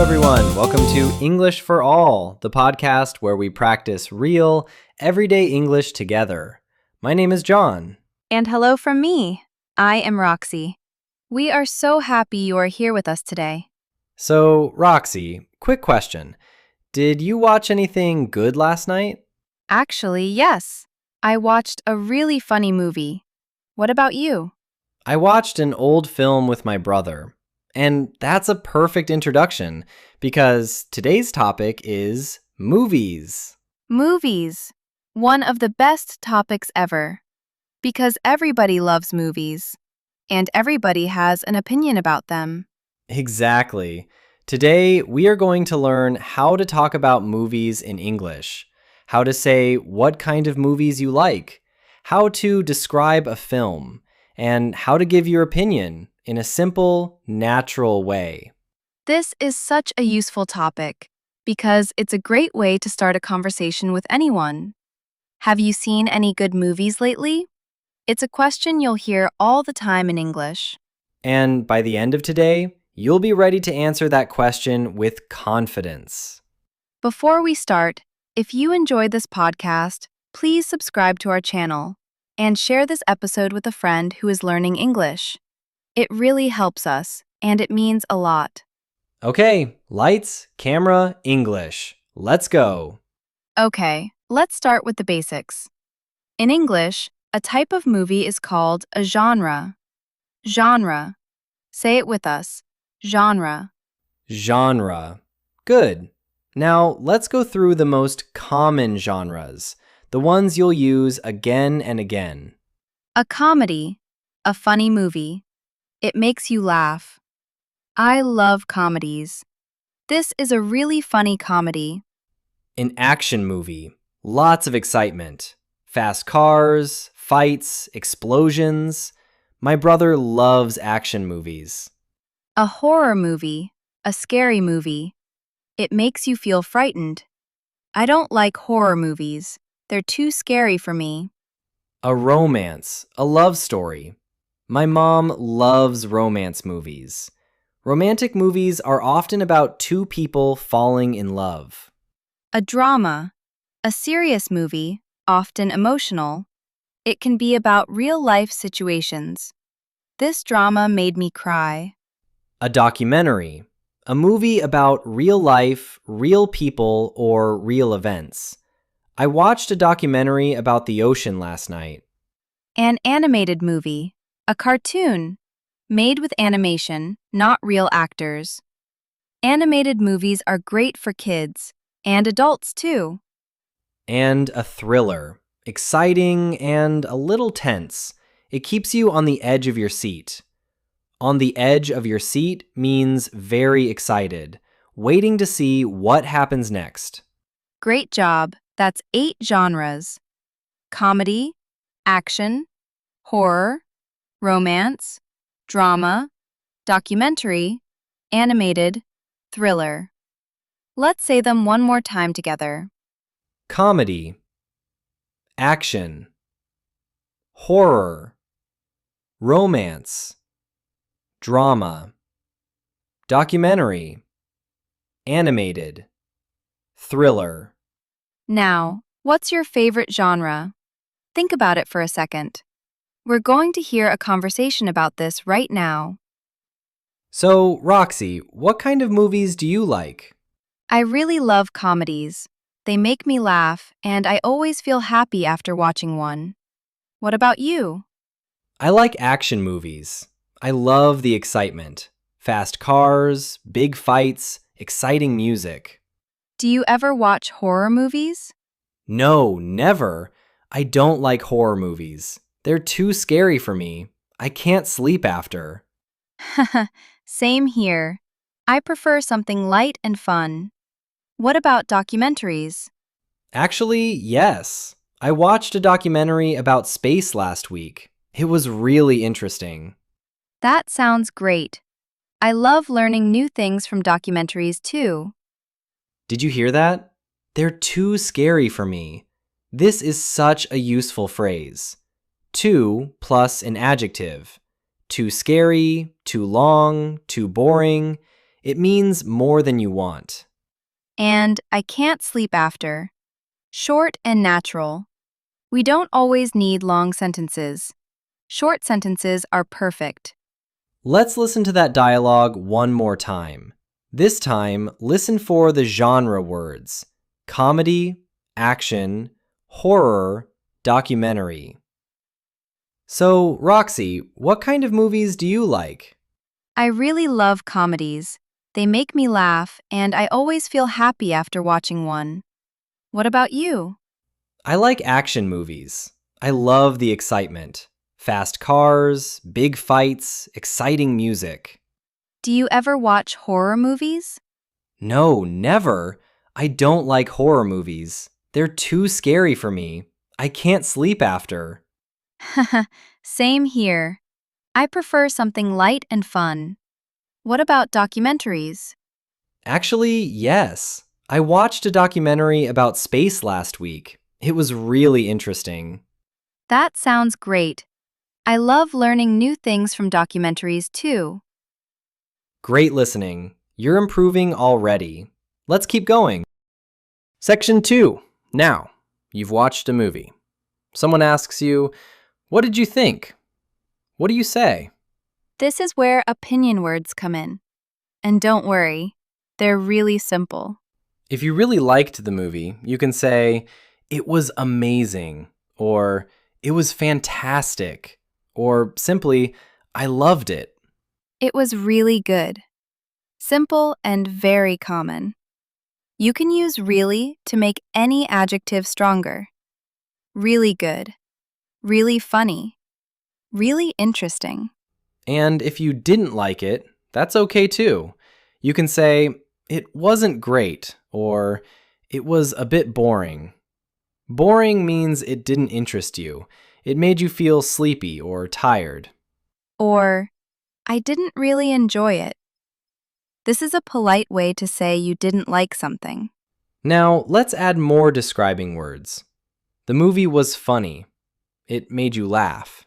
everyone. Welcome to English for All, the podcast where we practice real, everyday English together. My name is John. And hello from me. I am Roxy. We are so happy you are here with us today. So, Roxy, quick question. Did you watch anything good last night? Actually, yes. I watched a really funny movie. What about you? I watched an old film with my brother. And that's a perfect introduction because today's topic is movies. Movies. One of the best topics ever. Because everybody loves movies. And everybody has an opinion about them. Exactly. Today, we are going to learn how to talk about movies in English, how to say what kind of movies you like, how to describe a film, and how to give your opinion in a simple, natural way. This is such a useful topic because it's a great way to start a conversation with anyone. Have you seen any good movies lately? It's a question you'll hear all the time in English. And by the end of today, you'll be ready to answer that question with confidence. Before we start, if you enjoyed this podcast, please subscribe to our channel and share this episode with a friend who is learning English. It really helps us, and it means a lot. Okay, lights, camera, English. Let's go. Okay, let's start with the basics. In English, a type of movie is called a genre. Genre. Say it with us. Genre. Genre. Good. Now, let's go through the most common genres, the ones you'll use again and again. A comedy. A funny movie. It makes you laugh. I love comedies. This is a really funny comedy. An action movie. Lots of excitement. Fast cars, fights, explosions. My brother loves action movies. A horror movie. A scary movie. It makes you feel frightened. I don't like horror movies. They're too scary for me. A romance. A love story. My mom loves romance movies. Romantic movies are often about two people falling in love. A drama. A serious movie, often emotional. It can be about real-life situations. This drama made me cry. A documentary. A movie about real life, real people, or real events. I watched a documentary about the ocean last night. An animated movie. A cartoon. Made with animation, not real actors. Animated movies are great for kids, and adults too. And a thriller. Exciting and a little tense. It keeps you on the edge of your seat. On the edge of your seat means very excited, waiting to see what happens next. Great job. That's 8 genres. Comedy, action, horror, romance, drama, documentary, animated, thriller. Let's say them one more time together. Comedy. Action. Horror. Romance. Drama. Documentary. Animated. Thriller. Now, what's your favorite genre? Think about it for a second. We're going to hear a conversation about this right now. So, Roxy, what kind of movies do you like? I really love comedies. They make me laugh, and I always feel happy after watching one. What about you? I like action movies. I love the excitement. Fast cars, big fights, exciting music. Do you ever watch horror movies? No, never. I don't like horror movies. They're too scary for me. I can't sleep after. Same here. I prefer something light and fun. What about documentaries? Actually, yes. I watched a documentary about space last week. It was really interesting. That sounds great. I love learning new things from documentaries too. Did you hear that? They're too scary for me. This is such a useful phrase. Too plus an adjective. Too scary, too long, too boring. It means more than you want. And I can't sleep after. Short and natural. We don't always need long sentences. Short sentences are perfect. Let's listen to that dialogue one more time. This time, listen for the genre words: comedy, action, horror, documentary. So, Roxy, what kind of movies do you like? I really love comedies. They make me laugh, and I always feel happy after watching one. What about you? I like action movies. I love the excitement. Fast cars, big fights, exciting music. Do you ever watch horror movies? No, never. I don't like horror movies. They're too scary for me. I can't sleep after. Same here. I prefer something light and fun. What about documentaries? Actually, yes. I watched a documentary about space last week. It was really interesting. That sounds great. I love learning new things from documentaries too. Great listening. You're improving already. Let's keep going. Section 2. Now, you've watched a movie. Someone asks you, "What did you think?" What do you say? This is where opinion words come in. And don't worry, they're really simple. If you really liked the movie, you can say, "It was amazing," or "It was fantastic," or simply, "I loved it." It was really good. Simple and very common. You can use really to make any adjective stronger. Really good. Really funny. Really interesting. And if you didn't like it, that's okay too. You can say, "It wasn't great," or "It was a bit boring." Boring means it didn't interest you. It made you feel sleepy or tired. Or, I didn't really enjoy it. This is a polite way to say you didn't like something. Now, let's add more describing words. The movie was funny. It made you laugh.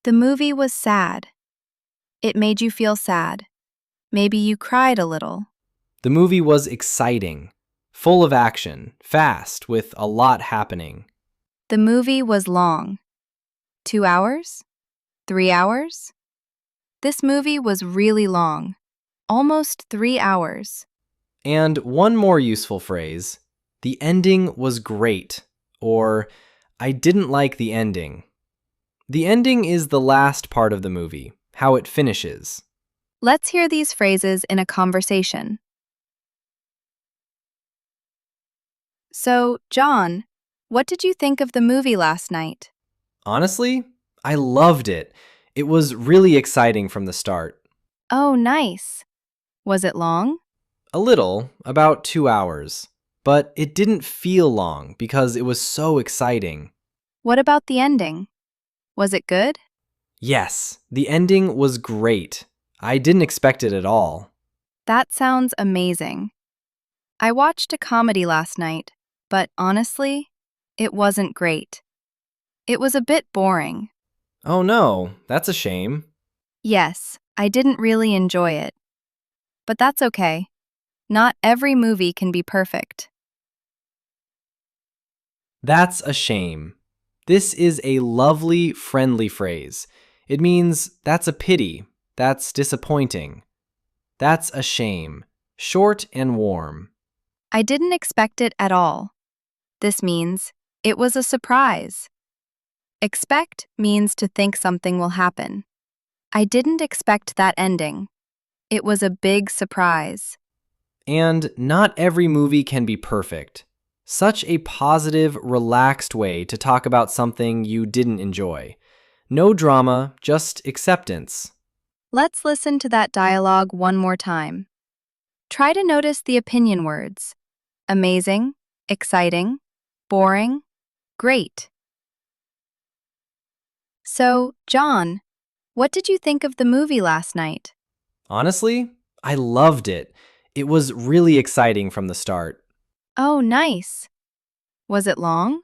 The movie was sad. It made you feel sad. Maybe you cried a little. The movie was exciting, full of action, fast, with a lot happening. The movie was long. 2 hours? 3 hours? This movie was really long. Almost 3 hours. And one more useful phrase: the ending was great, or "I didn't like the ending." The ending is the last part of the movie, how it finishes. Let's hear these phrases in a conversation. So, John, what did you think of the movie last night? Honestly, I loved it. It was really exciting from the start. Oh, nice. Was it long? A little, about 2 hours. But it didn't feel long because it was so exciting. What about the ending? Was it good? Yes, the ending was great. I didn't expect it at all. That sounds amazing. I watched a comedy last night, but honestly, it wasn't great. It was a bit boring. Oh no, that's a shame. Yes, I didn't really enjoy it. But that's okay. Not every movie can be perfect. That's a shame. This is a lovely, friendly phrase. It means that's a pity, that's disappointing. That's a shame. Short and warm. I didn't expect it at all. This means it was a surprise. Expect means to think something will happen. I didn't expect that ending. It was a big surprise. And not every movie can be perfect. Such a positive, relaxed way to talk about something you didn't enjoy. No drama, just acceptance. Let's listen to that dialogue one more time. Try to notice the opinion words: amazing, exciting, boring, great. So, John, what did you think of the movie last night? Honestly, I loved it. It was really exciting from the start. Oh, nice. Was it long?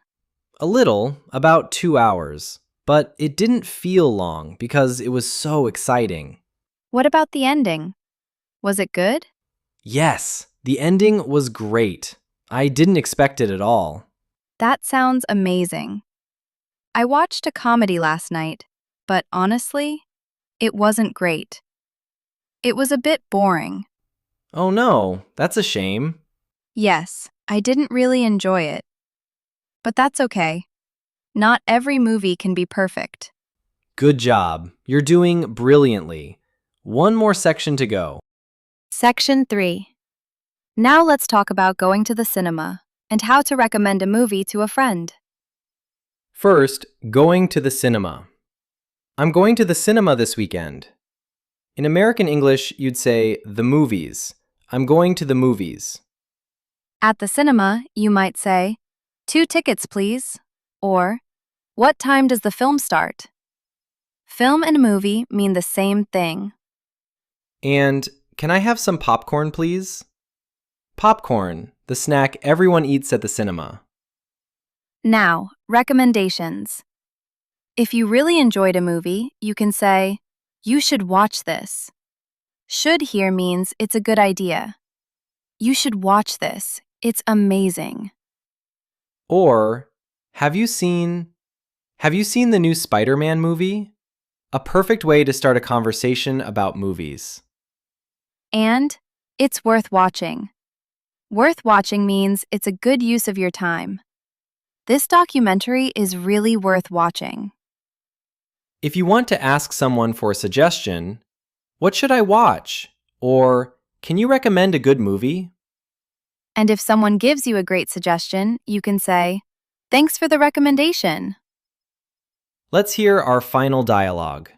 A little, about 2 hours, but it didn't feel long because it was so exciting. What about the ending? Was it good? Yes, the ending was great. I didn't expect it at all. That sounds amazing. I watched a comedy last night, but honestly, it wasn't great. It was a bit boring. Oh no, that's a shame. Yes, I didn't really enjoy it. But that's okay. Not every movie can be perfect. Good job. You're doing brilliantly. One more section to go. Section 3. Now let's talk about going to the cinema and how to recommend a movie to a friend. First, going to the cinema. I'm going to the cinema this weekend. In American English, you'd say the movies. I'm going to the movies. At the cinema, you might say, 2 tickets, please. Or, what time does the film start? Film and movie mean the same thing. And can I have some popcorn, please? Popcorn, the snack everyone eats at the cinema. Now, recommendations. If you really enjoyed a movie, you can say, you should watch this. Should here means it's a good idea. You should watch this. It's amazing. Or, have you seen the new Spider-Man movie? A perfect way to start a conversation about movies. And it's worth watching. Worth watching means it's a good use of your time. This documentary is really worth watching. If you want to ask someone for a suggestion, what should I watch? Or, can you recommend a good movie? And if someone gives you a great suggestion, you can say, thanks for the recommendation. Let's hear our final dialogue.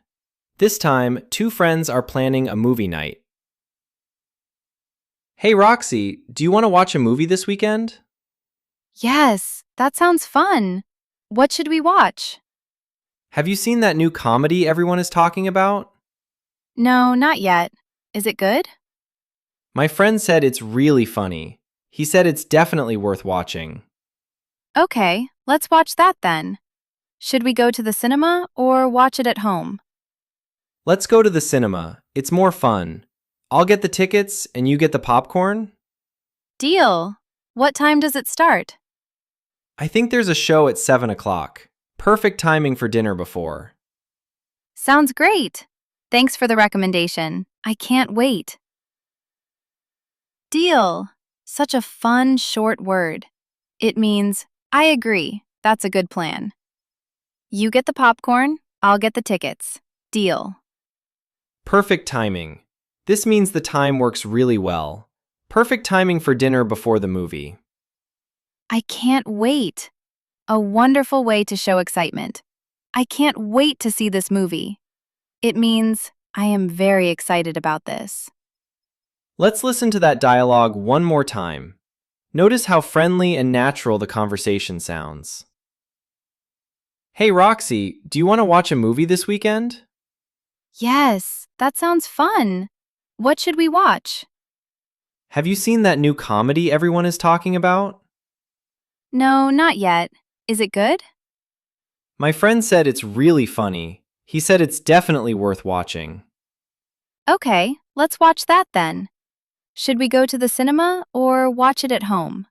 This time, two friends are planning a movie night. Hey Roxy, do you want to watch a movie this weekend? Yes, that sounds fun. What should we watch? Have you seen that new comedy everyone is talking about? No, not yet. Is it good? My friend said it's really funny. He said it's definitely worth watching. Okay, let's watch that then. Should we go to the cinema or watch it at home? Let's go to the cinema. It's more fun. I'll get the tickets and you get the popcorn? Deal. What time does it start? I think there's a show at 7 o'clock. Perfect timing for dinner before. Sounds great. Thanks for the recommendation. I can't wait. Deal. Such a fun, short word. It means, I agree. That's a good plan. You get the popcorn, I'll get the tickets. Deal. Perfect timing. This means the time works really well. Perfect timing for dinner before the movie. I can't wait. A wonderful way to show excitement. I can't wait to see this movie. It means I am very excited about this. Let's listen to that dialogue one more time. Notice how friendly and natural the conversation sounds. Hey Roxy, do you want to watch a movie this weekend? Yes, that sounds fun. What should we watch? Have you seen that new comedy everyone is talking about? No, not yet. Is it good? My friend said it's really funny. He said it's definitely worth watching. Okay, let's watch that then. Should we go to the cinema or watch it at home?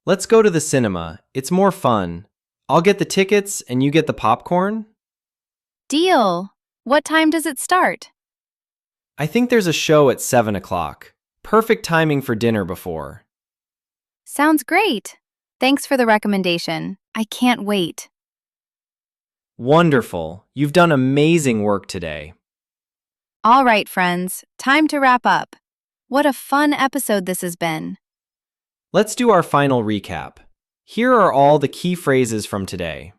Let's go to the cinema. It's more fun. I'll get the tickets and you get the popcorn? Deal. What time does it start? I think there's a show at 7 o'clock. Perfect timing for dinner before. Sounds great. Thanks for the recommendation. I can't wait. Wonderful. You've done amazing work today. All right, friends, time to wrap up. What a fun episode this has been. Let's do our final recap. Here are all the key phrases from today.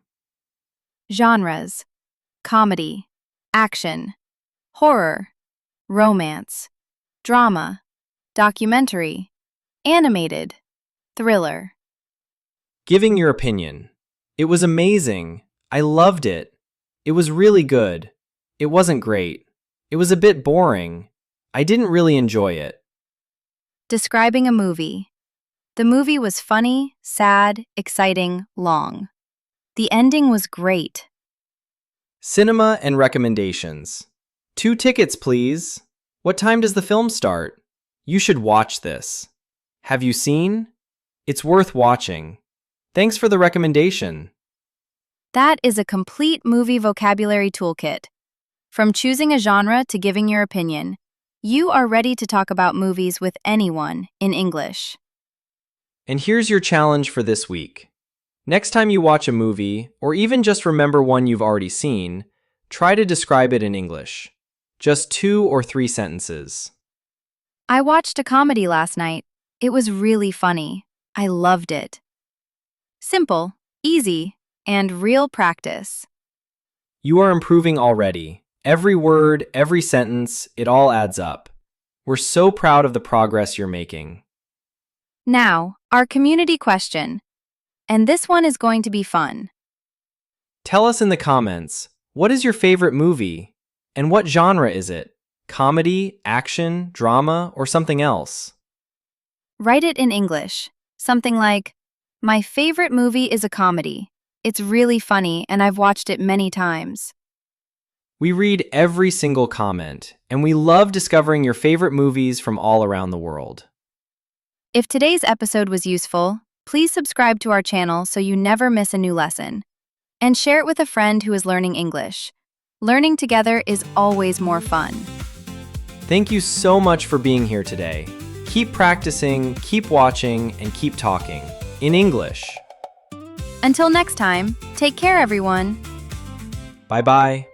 Genres: comedy, action, horror, romance, drama, documentary, animated, thriller. Giving your opinion. It was amazing. I loved it. It was really good. It wasn't great. It was a bit boring. I didn't really enjoy it. Describing a movie. The movie was funny, sad, exciting, long. The ending was great. Cinema and recommendations. 2 tickets, please. What time does the film start? You should watch this. Have you seen? It's worth watching. Thanks for the recommendation. That is a complete movie vocabulary toolkit. From choosing a genre to giving your opinion, you are ready to talk about movies with anyone in English. And here's your challenge for this week. Next time you watch a movie, or even just remember one you've already seen, try to describe it in English. Just 2 or 3 sentences. I watched a comedy last night. It was really funny. I loved it. Simple, easy, and real practice. You are improving already. Every word, every sentence, it all adds up. We're so proud of the progress you're making. Now, our community question. And this one is going to be fun. Tell us in the comments, what is your favorite movie? And what genre is it? Comedy, action, drama, or something else? Write it in English. Something like, my favorite movie is a comedy. It's really funny and I've watched it many times. We read every single comment, and we love discovering your favorite movies from all around the world. If today's episode was useful, please subscribe to our channel so you never miss a new lesson. And share it with a friend who is learning English. Learning together is always more fun. Thank you so much for being here today. Keep practicing, keep watching, and keep talking in English. Until next time, take care everyone. Bye-bye.